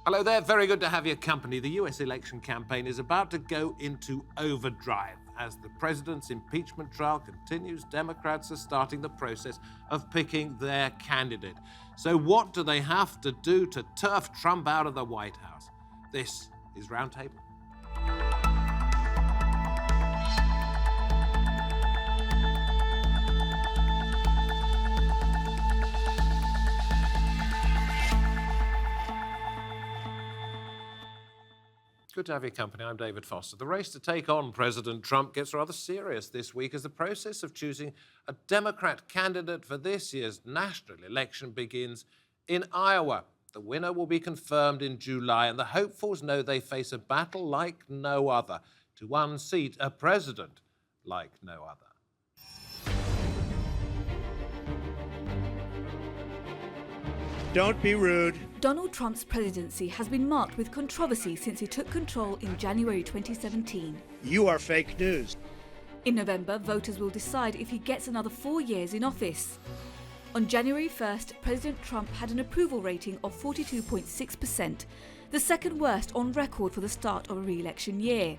Hello there, very good to have your company. The US election campaign is about to go into overdrive. As the president's impeachment trial continues, Democrats are starting the process of picking their candidate. So what do they have to do to turf Trump out of the White House? This is Roundtable. Good to have your company. I'm David Foster. The race to take on President Trump gets rather serious this week as the process of choosing a Democrat candidate for this year's national election begins in Iowa. The winner will be confirmed in July, and the hopefuls know they face a battle like no other to unseat a president like no other. Don't be rude. Donald Trump's presidency has been marked with controversy since he took control in January 2017. You are fake news. In November, voters will decide if he gets another 4 years in office. On January 1st, President Trump had an approval rating of 42.6%, the second worst on record for the start of a re-election year.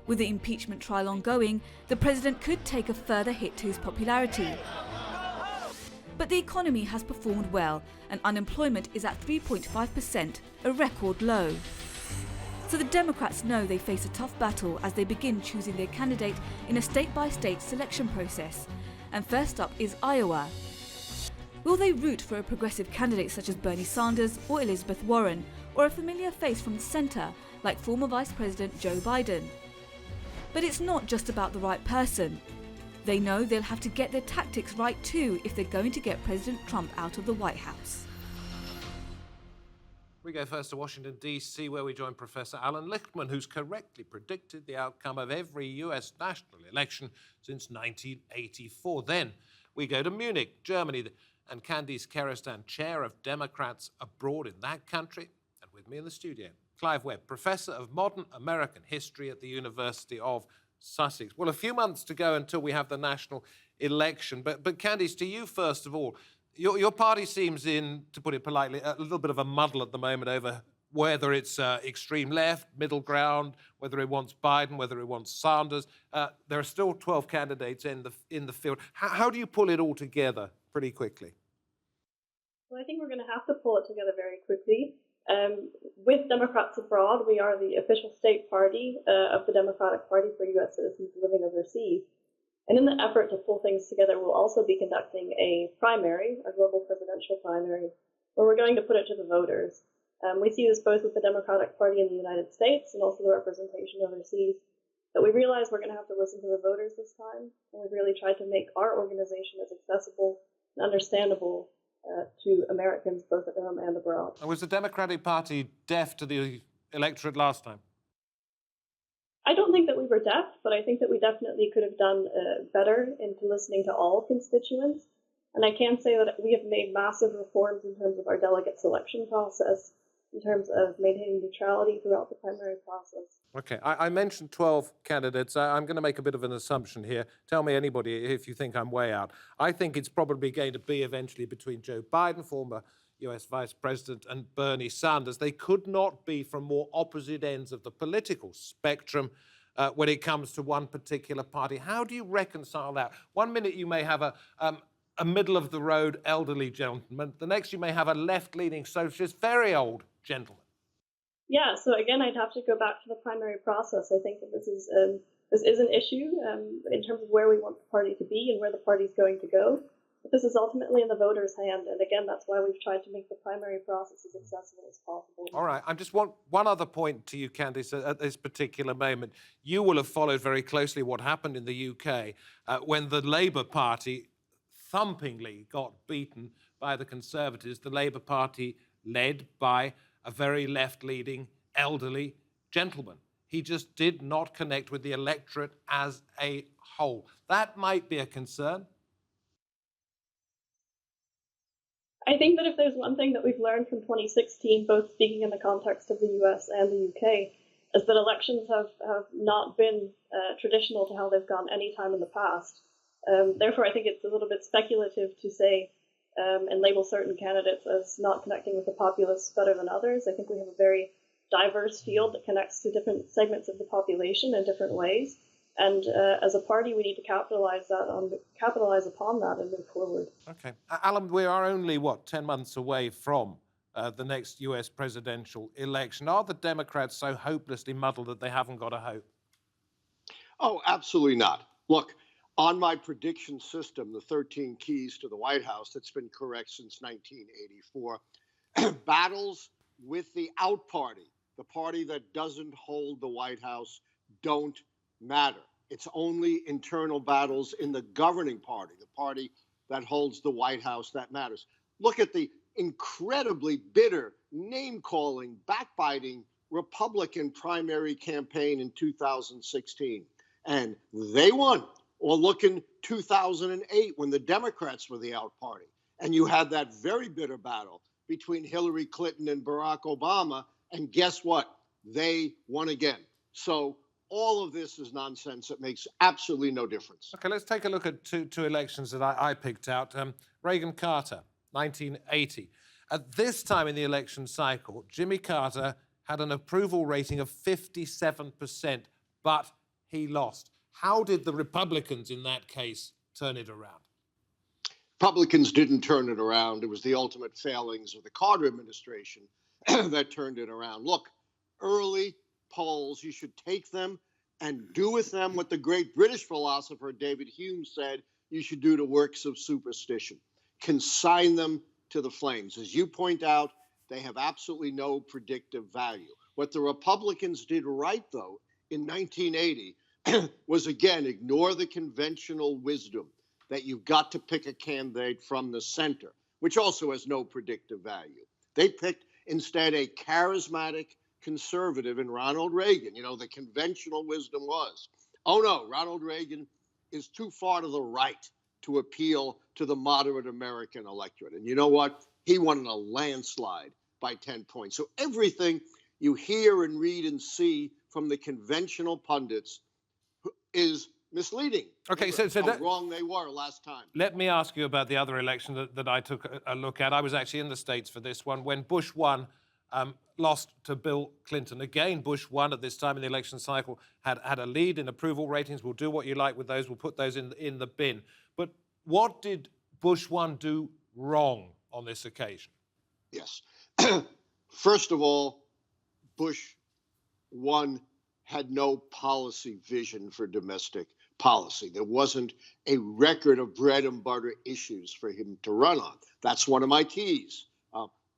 With the impeachment trial ongoing, the president could take a further hit to his popularity. But the economy has performed well, and unemployment is at 3.5%, a record low. So the Democrats know they face a tough battle as they begin choosing their candidate in a state-by-state selection process. And first up is Iowa. Will they root for a progressive candidate such as Bernie Sanders or Elizabeth Warren, or a familiar face from the centre like former Vice President Joe Biden? But it's not just about the right person. They know they'll have to get their tactics right too if they're going to get President Trump out of the White House. We go first to Washington, D.C., where we join Professor Alan Lichtman, who's correctly predicted the outcome of every U.S. national election since 1984. Then we go to Munich, Germany, and Candice Kerestan, chair of Democrats abroad in that country. And with me in the studio, Clive Webb, professor of modern American history at the University of Sussex. Well, a few months to go until we have the national election. But Candice, to you first of all, your party seems in, to put it politely, a little bit of a muddle at the moment over whether it's extreme left, middle ground, whether it wants Biden, whether it wants Sanders. There are still 12 candidates in the field. How do you pull it all together pretty quickly? Well, I think we're going to have to pull it together very quickly. With Democrats abroad, we are the official state party of the Democratic Party for U.S. citizens living overseas. And in the effort to pull things together, we'll also be conducting a primary, a global presidential primary, where we're going to put it to the voters. We see this both with the Democratic Party in the United States and also the representation overseas. But we realize we're going to have to listen to the voters this time, and we've really tried to make our organization as accessible and understandable to Americans both at home and abroad. And was the Democratic Party deaf to the electorate last time? I don't think that we were deaf, but I think that we definitely could have done better into listening to all constituents. And I can say that we have made massive reforms in terms of our delegate selection process, in terms of maintaining neutrality throughout the primary process. Okay, I mentioned 12 candidates. I'm going to make a bit of an assumption here. Tell me, anybody, if you think I'm way out. I think it's probably going to be eventually between Joe Biden, former US Vice President, and Bernie Sanders. They could not be from more opposite ends of the political spectrum when it comes to one particular party. How do you reconcile that? One minute you may have a middle-of-the-road elderly gentleman. The next you may have a left-leaning socialist, very old gentleman. Yeah, so again, I'd have to go back to the primary process. I think that this is an issue in terms of where we want the party to be and where the party's going to go. But this is ultimately in the voters' hand, and again, that's why we've tried to make the primary process as accessible as possible. All right, I just want one other point to you, Candice, at this particular moment. You will have followed very closely what happened in the UK when the Labour Party thumpingly got beaten by the Conservatives, the Labour Party led by a very left-leaning elderly gentleman. He just did not connect with the electorate as a whole. That might be a concern. I think that if there's one thing that we've learned from 2016, both speaking in the context of the US and the UK, is that elections have not been traditional to how they've gone any time in the past. Therefore, I think it's a little bit speculative to say and label certain candidates as not connecting with the populace better than others. I think we have a very diverse field that connects to different segments of the population in different ways. And as a party, we need to capitalize upon that and move forward. Okay. Alan, we are only, 10 months away from the next US presidential election. Are the Democrats so hopelessly muddled that they haven't got a hope? Oh, absolutely not. Look, on my prediction system, the 13 keys to the White House, that's been correct since 1984, battles with the out party, the party that doesn't hold the White House, don't matter. It's only internal battles in the governing party, the party that holds the White House, that matters. Look at the incredibly bitter, name-calling, backbiting Republican primary campaign in 2016. And they won. Or look in 2008 when the Democrats were the out party. And you had that very bitter battle between Hillary Clinton and Barack Obama. And guess what? They won again. So all of this is nonsense. It makes absolutely no difference. Okay, let's take a look at two elections that I picked out. Reagan-Carter, 1980. At this time in the election cycle, Jimmy Carter had an approval rating of 57%, but he lost. How did the Republicans in that case turn it around? Republicans didn't turn it around. It was the ultimate failings of the Carter administration that turned it around. Look, early polls, you should take them and do with them what the great British philosopher David Hume said you should do to works of superstition. Consign them to the flames. As you point out, they have absolutely no predictive value. What the Republicans did right, though, in 1980 was, again, ignore the conventional wisdom that you've got to pick a candidate from the center, which also has no predictive value. They picked instead a charismatic conservative in Ronald Reagan. You know, the conventional wisdom was, oh no, Ronald Reagan is too far to the right to appeal to the moderate American electorate. And you know what? He won in a landslide by 10 points. So everything you hear and read and see from the conventional pundits is misleading. Okay, so how wrong they were last time. Let me ask you about the other election that I took a look at. I was actually in the States for this one. When Bush won, lost to Bill Clinton. Again, Bush won at this time in the election cycle, had a lead in approval ratings. We'll do what you like with those. We'll put those in the bin. But what did Bush 1 do wrong on this occasion? Yes. First of all, Bush 1 had no policy vision for domestic policy. There wasn't a record of bread and butter issues for him to run on. That's one of my keys,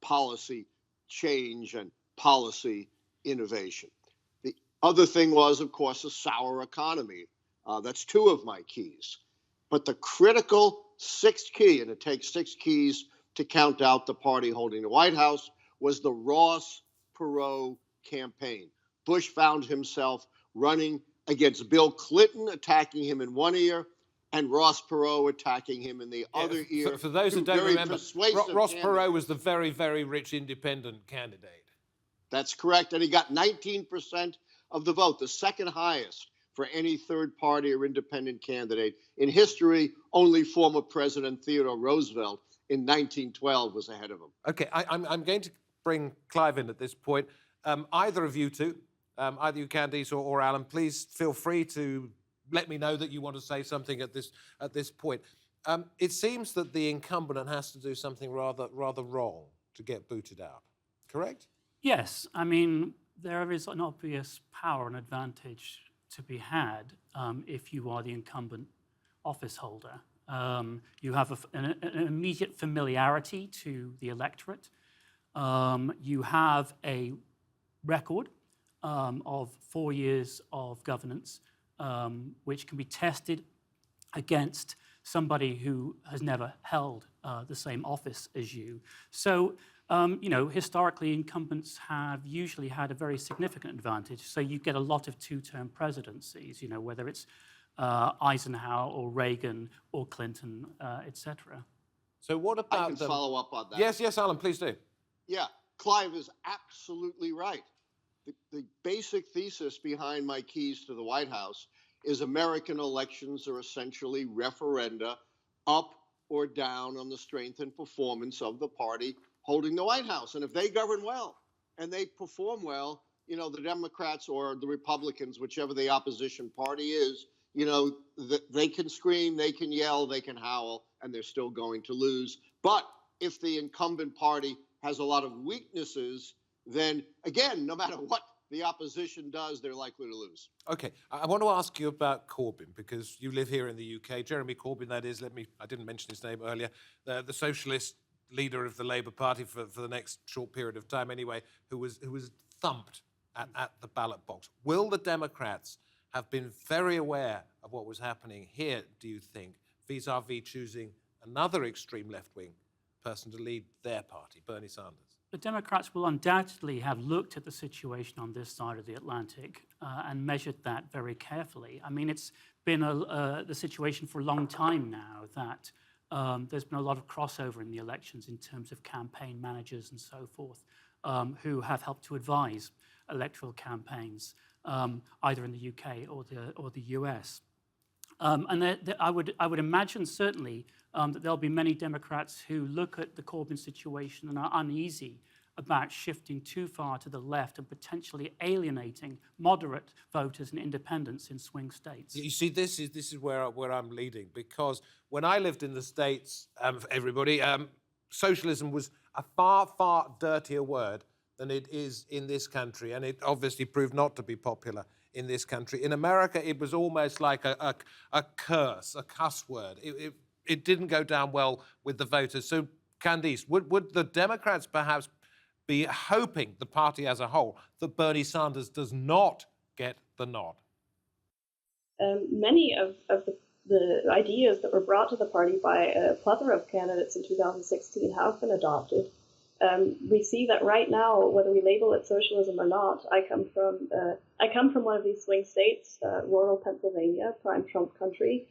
policy change and policy innovation. The other thing was, of course, a sour economy. That's two of my keys. But the critical sixth key, and it takes 6 keys to count out the party holding the White House, was the Ross-Perot campaign. Bush found himself running against Bill Clinton, attacking him in one ear, and Ross Perot attacking him in the other ear. For those who don't remember, Ross Perot was the very, very rich independent candidate. That's correct. And he got 19% of the vote, the second highest for any third party or independent candidate. In history, only former President Theodore Roosevelt in 1912 was ahead of him. Okay, I'm going to bring Clive in at this point. Either of you two, either you, Candice or Alan, please feel free to let me know that you want to say something at this point. It seems that the incumbent has to do something rather wrong to get booted out. Correct? Yes. I mean, there is an obvious power and advantage to be had if you are the incumbent office holder. You have an immediate familiarity to the electorate. You have a record of 4 years of governance, which can be tested against somebody who has never held the same office as you. So, historically, incumbents have usually had a very significant advantage. So you get a lot of two-term presidencies, whether it's Eisenhower or Reagan or Clinton, etc. So what about I can follow up on that. Yes, Alan, please do. Yeah, Clive is absolutely right. The basic thesis behind my keys to the White House is American elections are essentially referenda up or down on the strength and performance of the party holding the White House. And if they govern well and they perform well, the Democrats or the Republicans, whichever the opposition party is, they can scream, they can yell, they can howl, and they're still going to lose. But if the incumbent party has a lot of weaknesses, then again, no matter what the opposition does, they're likely to lose. Okay, I want to ask you about Corbyn, because you live here in the UK. Jeremy Corbyn, that is, I didn't mention his name earlier, the socialist leader of the Labour Party for the next short period of time anyway, who was thumped at the ballot box. Will the Democrats have been very aware of what was happening here, do you think, vis-a-vis choosing another extreme left-wing person to lead their party, Bernie Sanders? The Democrats will undoubtedly have looked at the situation on this side of the Atlantic and measured that very carefully. I mean, it's been the situation for a long time now that there's been a lot of crossover in the elections in terms of campaign managers and so forth who have helped to advise electoral campaigns, either in the UK or the US. And I would imagine certainly that there'll be many Democrats who look at the Corbyn situation and are uneasy about shifting too far to the left and potentially alienating moderate voters and independents in swing states. You see, this is where I'm leading, because when I lived in the States, everybody, socialism was a far, far dirtier word than it is in this country, and it obviously proved not to be popular in this country. In America, it was almost like a curse, a cuss word. It didn't go down well with the voters. So, Candice, would the Democrats perhaps be hoping, the party as a whole, that Bernie Sanders does not get the nod? Many of the ideas that were brought to the party by a plethora of candidates in 2016 have been adopted. We see that right now, whether we label it socialism or not, I come from one of these swing states, rural Pennsylvania, prime Trump country,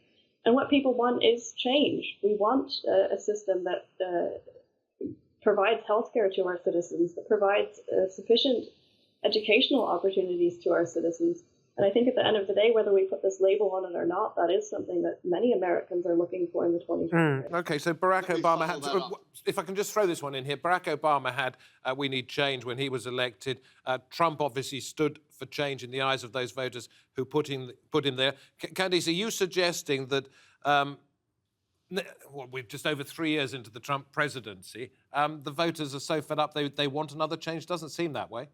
and what people want is change. We want a system that provides health care to our citizens, that provides sufficient educational opportunities to our citizens. And I think at the end of the day, whether we put this label on it or not, that is something that many Americans are looking for in the 2020s. Okay, so Barack Obama had, if I can just throw this one in here, Barack Obama had "We need change" when he was elected. Trump obviously stood for change in the eyes of those voters who put him there. Candice, are you suggesting that, we're just over 3 years into the Trump presidency, the voters are so fed up they want another change? Doesn't seem that way.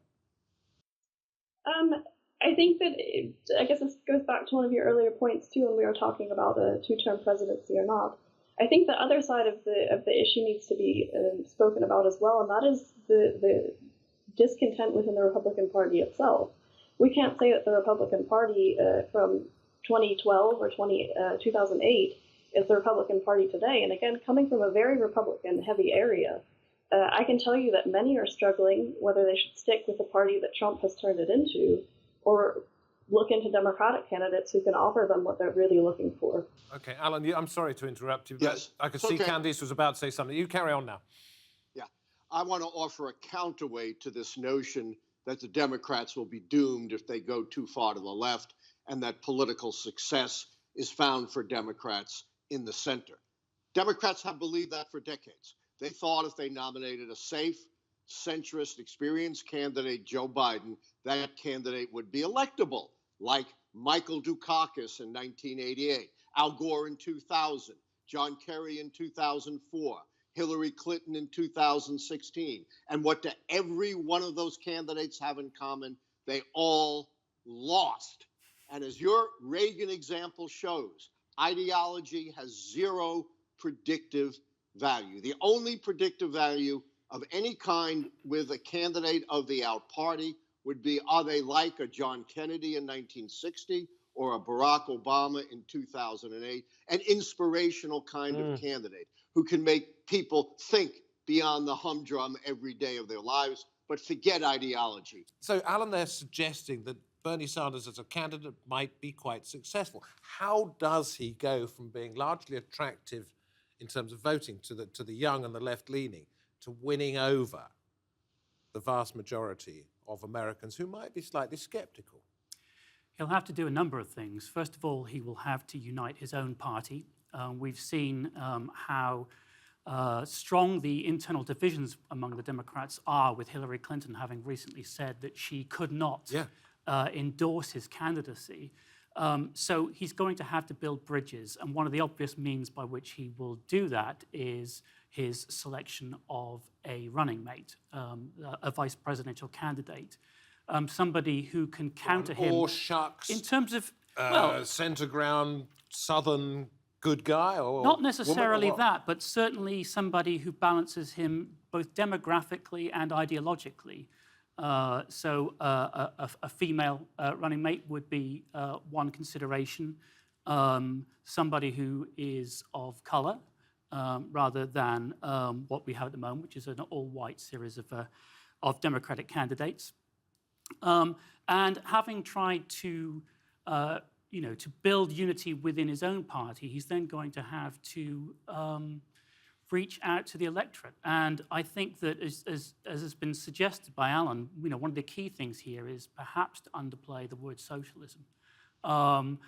I think that, I guess this goes back to one of your earlier points, too, when we were talking about a two-term presidency or not. I think the other side of the issue needs to be spoken about as well, and that is the discontent within the Republican Party itself. We can't say that the Republican Party from 2012 or 2008 is the Republican Party today. And again, coming from a very Republican-heavy area, I can tell you that many are struggling whether they should stick with the party that Trump has turned it into, or look into Democratic candidates who can offer them what they're really looking for. Okay, Alan, I'm sorry to interrupt you. Yes. I could see Candice was about to say something. You carry on now. Yeah. I want to offer a counterweight to this notion that the Democrats will be doomed if they go too far to the left, and that political success is found for Democrats in the center. Democrats have believed that for decades. They thought if they nominated a safe, centrist, experienced candidate, Joe Biden, that candidate would be electable, like Michael Dukakis in 1988, Al Gore in 2000, John Kerry in 2004, Hillary Clinton in 2016. And what do every one of those candidates have in common? They all lost. And as your Reagan example shows, ideology has zero predictive value. The only predictive value of any kind with a candidate of the out party would be, are they like a John Kennedy in 1960 or a Barack Obama in 2008, an inspirational kind of candidate who can make people think beyond the humdrum every day of their lives, but forget ideology. So, Alan, they're suggesting that Bernie Sanders as a candidate might be quite successful. How does he go from being largely attractive in terms of voting to the young and the left-leaning to winning over the vast majority of Americans who might be slightly skeptical? He'll have to do a number of things. First of all, he will have to unite his own party. We've seen how strong the internal divisions among the Democrats are, with Hillary Clinton having recently said that she could not endorse his candidacy. So he's going to have to build bridges, and one of the obvious means by which he will do that is his selection of a running mate, a vice presidential candidate, somebody who can counter him. Or shucks. In terms of, centre ground, southern good guy? Or not necessarily woman, or that, but certainly somebody who balances him both demographically and ideologically. So a female running mate would be one consideration. Somebody who is of colour, rather than what we have at the moment, which is an all-white series of Democratic candidates. And having tried to, to build unity within his own party, he's then going to have to reach out to the electorate. And I think that, as has been suggested by Alan, one of the key things here is perhaps to underplay the word socialism. But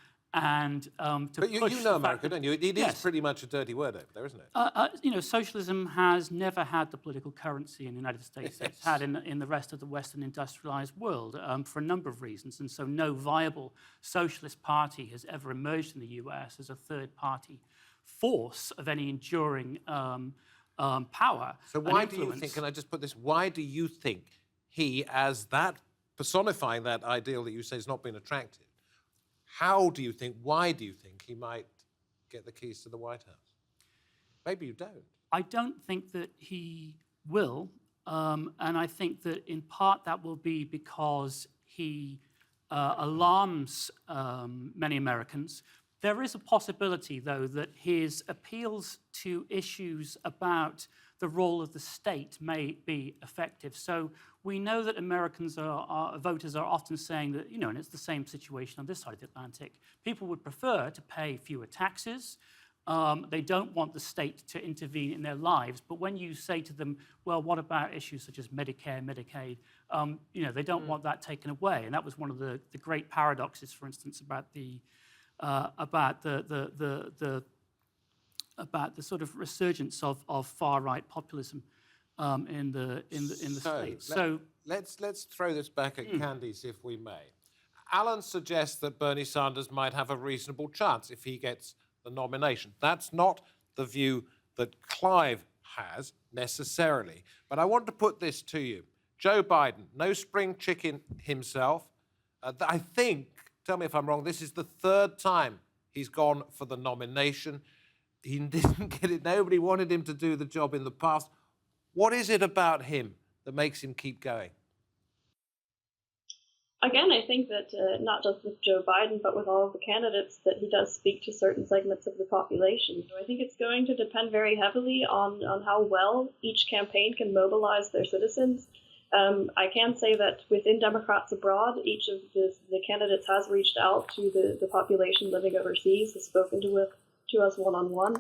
you know America, don't you? It is pretty much a dirty word over there, isn't it? Socialism has never had the political currency in the United States that it's had in the rest of the Western industrialized world for a number of reasons. And so no viable socialist party has ever emerged in the US as a third-party force of any enduring power. So why do you think, can I just put this, why do you think he, as that, personifying that ideal that you say has not been attractive, why do you think he might get the keys to the White House? Maybe you don't. I don't think that he will, and I think that in part that will be because he alarms many Americans. There is a possibility, though, that his appeals to issues about the role of the state may be effective. So we know that Americans voters are often saying that, and it's the same situation on this side of the Atlantic. People would prefer to pay fewer taxes. They don't want the state to intervene in their lives. But when you say to them, well, what about issues such as Medicare, Medicaid? They don't want that taken away. And that was one of the great paradoxes, for instance, about the sort of resurgence of far-right populism in the States. So let's throw this back at Candice, if we may. Alan suggests that Bernie Sanders might have a reasonable chance if he gets the nomination. That's not the view that Clive has necessarily. But I want to put this to you. Joe Biden, no spring chicken himself. I think, tell me if I'm wrong, this is the third time he's gone for the nomination. He didn't get it. Nobody wanted him to do the job in the past. What is it about him that makes him keep going? Again, I think that not just with Joe Biden, but with all of the candidates, that he does speak to certain segments of the population. So I think it's going to depend very heavily on how well each campaign can mobilize their citizens. I can say that within Democrats abroad, each of the candidates has reached out to the population living overseas, has spoken to us one-on-one,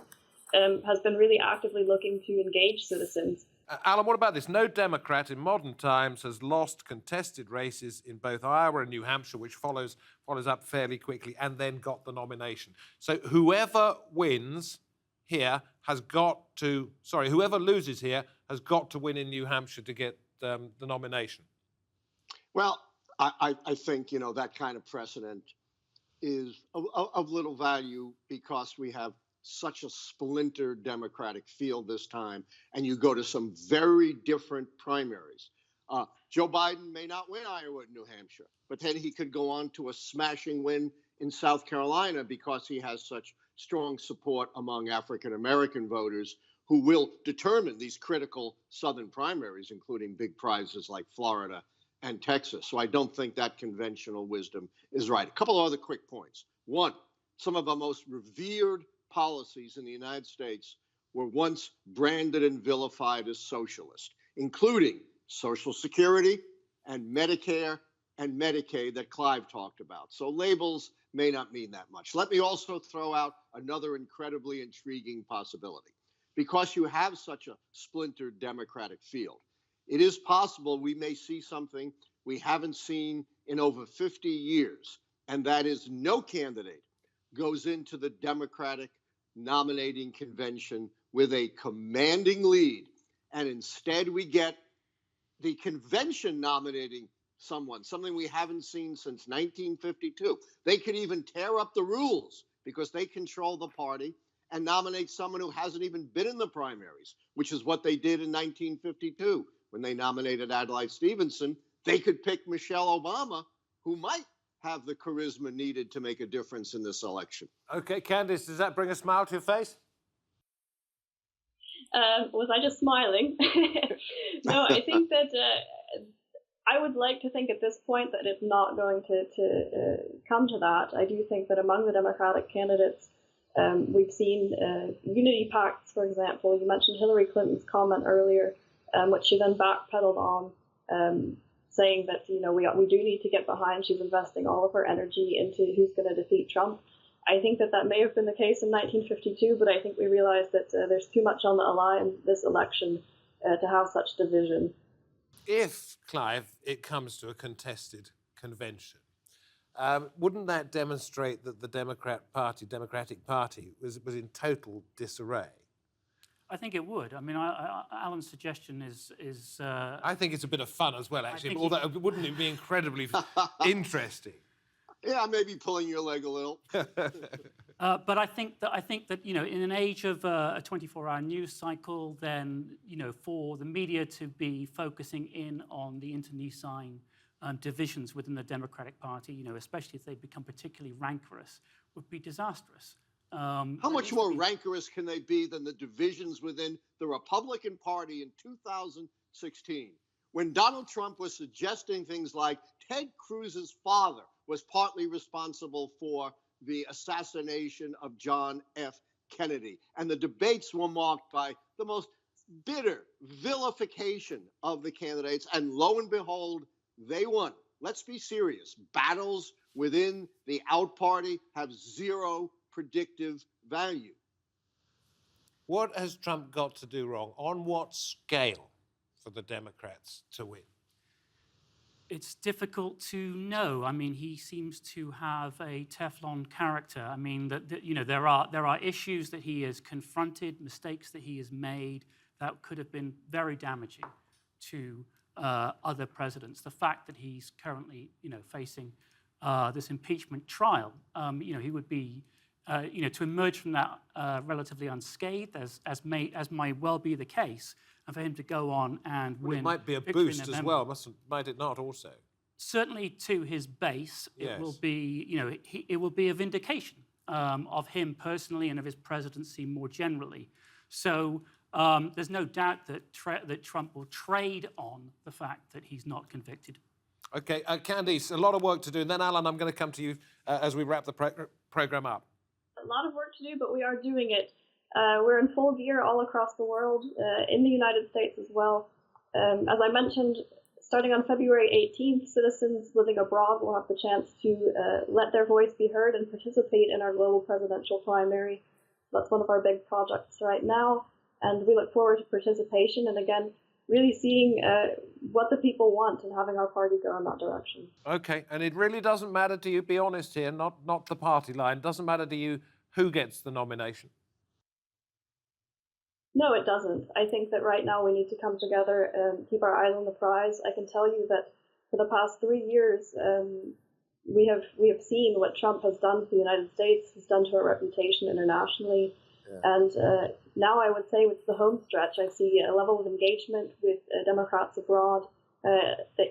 has been really actively looking to engage citizens. Alan, what about this? No Democrat in modern times has lost contested races in both Iowa and New Hampshire, which follows up fairly quickly, and then got the nomination. So whoever wins here has got to, whoever loses here has got to win in New Hampshire to get the nomination. Well, I think, that kind of precedent is of little value because we have such a splintered Democratic field this time, and you go to some very different primaries. Joe Biden may not win Iowa and New Hampshire, but then he could go on to a smashing win in South Carolina because he has such strong support among African-American voters who will determine these critical Southern primaries, including big prizes like Florida and Texas. So I don't think that conventional wisdom is right. A couple of other quick points. One, some of our most revered policies in the United States were once branded and vilified as socialist, including Social Security and Medicare and Medicaid that Clive talked about. So labels may not mean that much. Let me also throw out another incredibly intriguing possibility. Because you have such a splintered Democratic field, it is possible we may see something we haven't seen in over 50 years, and that is no candidate goes into the Democratic nominating convention with a commanding lead. And instead, we get the convention nominating something we haven't seen since 1952. They could even tear up the rules because they control the party and nominate someone who hasn't even been in the primaries, which is what they did in 1952 when they nominated Adlai Stevenson. They could pick Michelle Obama, who might have the charisma needed to make a difference in this election. Okay, Candice, does that bring a smile to your face? Was I just smiling? No, I think that I would like to think at this point that it's not going to come to that. I do think that among the Democratic candidates, we've seen unity pacts, for example. You mentioned Hillary Clinton's comment earlier, which she then backpedaled on, saying that we do need to get behind. She's investing all of her energy into who's going to defeat Trump. I think that may have been the case in 1952, but I think we realized that there's too much on the line this election to have such division. If, Clive, it comes to a contested convention, wouldn't that demonstrate that the Democratic Party was in total disarray? I think it would. I mean, Alan's suggestion is. I think it's a bit of fun as well, actually. Although wouldn't it be incredibly interesting? Yeah, maybe pulling your leg a little. But I think that in an age of a 24-hour news cycle, then for the media to be focusing in on the internecine divisions within the Democratic Party, especially if they become particularly rancorous, would be disastrous. How much more rancorous can they be than the divisions within the Republican Party in 2016, when Donald Trump was suggesting things like Ted Cruz's father was partly responsible for the assassination of John F. Kennedy. And the debates were marked by the most bitter vilification of the candidates. And lo and behold, they won. Let's be serious. Battles within the out party have zero predictive value. What has Trump got to do wrong? On what scale for the Democrats to win? It's difficult to know. I mean, he seems to have a Teflon character. I mean, there are issues that he has confronted, mistakes that he has made that could have been very damaging to other presidents. The fact that he's currently, facing this impeachment trial, he would be, to emerge from that relatively unscathed, as might well be the case, and for him to go on and win. It might be a boost as well, might it not also? Certainly to his base, it will be, it will be a vindication of him personally and of his presidency more generally. So there's no doubt that Trump will trade on the fact that he's not convicted. Okay, Candice, a lot of work to do. And then, Alan, I'm going to come to you as we wrap the program up. A lot of work to do, but we are doing it. We're in full gear all across the world, in the United States as well. As I mentioned, starting on February 18th, citizens living abroad will have the chance to let their voice be heard and participate in our global presidential primary. That's one of our big projects right now, and we look forward to participation and, again, really seeing what the people want and having our party go in that direction. Okay, and it really doesn't matter to you, be honest here, not the party line. It doesn't matter to you who gets the nomination. No, it doesn't. I think that right now we need to come together and keep our eyes on the prize. I can tell you that for the past 3 years, we have seen what Trump has done to the United States, has done to our reputation internationally. Yeah. And now I would say with the home stretch, I see a level of engagement with Democrats abroad,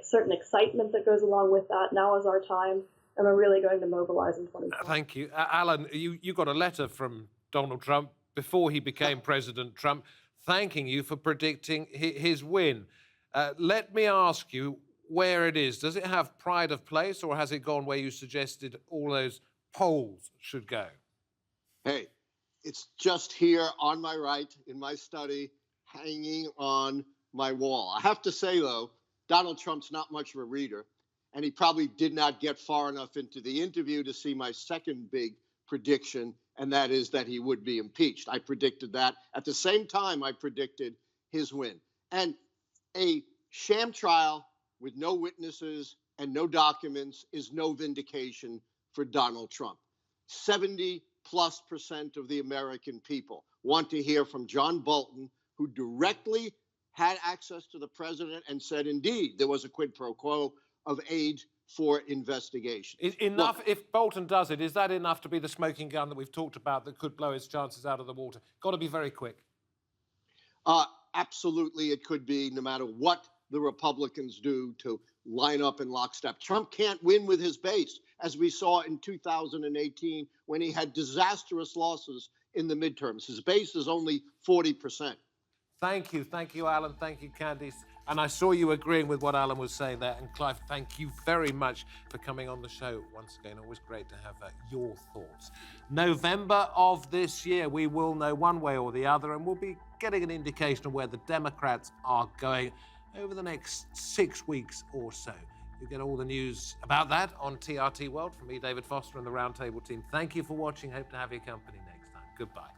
certain excitement that goes along with that. Now is our time, and we're really going to mobilize in 2020. Thank you. Alan, you got a letter from Donald Trump before he became President Trump, thanking you for predicting his win. Let me ask you where it is. Does it have pride of place, or has it gone where you suggested all those polls should go? Hey, it's just here on my right in my study, hanging on my wall. I have to say, though, Donald Trump's not much of a reader, and he probably did not get far enough into the interview to see my second big prediction, and that is that he would be impeached. I predicted that. At the same time, I predicted his win. And a sham trial with no witnesses and no documents is no vindication for Donald Trump. 70 90+% of the American people want to hear from John Bolton, who directly had access to the president and said, indeed, there was a quid pro quo of aid for investigation. Enough. If Bolton does it, is that enough to be the smoking gun that we've talked about that could blow his chances out of the water? Got to be very quick. Absolutely, it could be, no matter what the Republicans do to line up in lockstep. Trump can't win with his base, as we saw in 2018 when he had disastrous losses in the midterms. His base is only 40%. Thank you, Alan. Thank you, Candice. And I saw you agreeing with what Alan was saying there. And Clive, thank you very much for coming on the show once again. Always great to have your thoughts. November of this year, we will know one way or the other, and we'll be getting an indication of where the Democrats are going over the next 6 weeks or so. You'll get all the news about that on TRT World from me, David Foster, and the Roundtable team. Thank you for watching. Hope to have your company next time. Goodbye.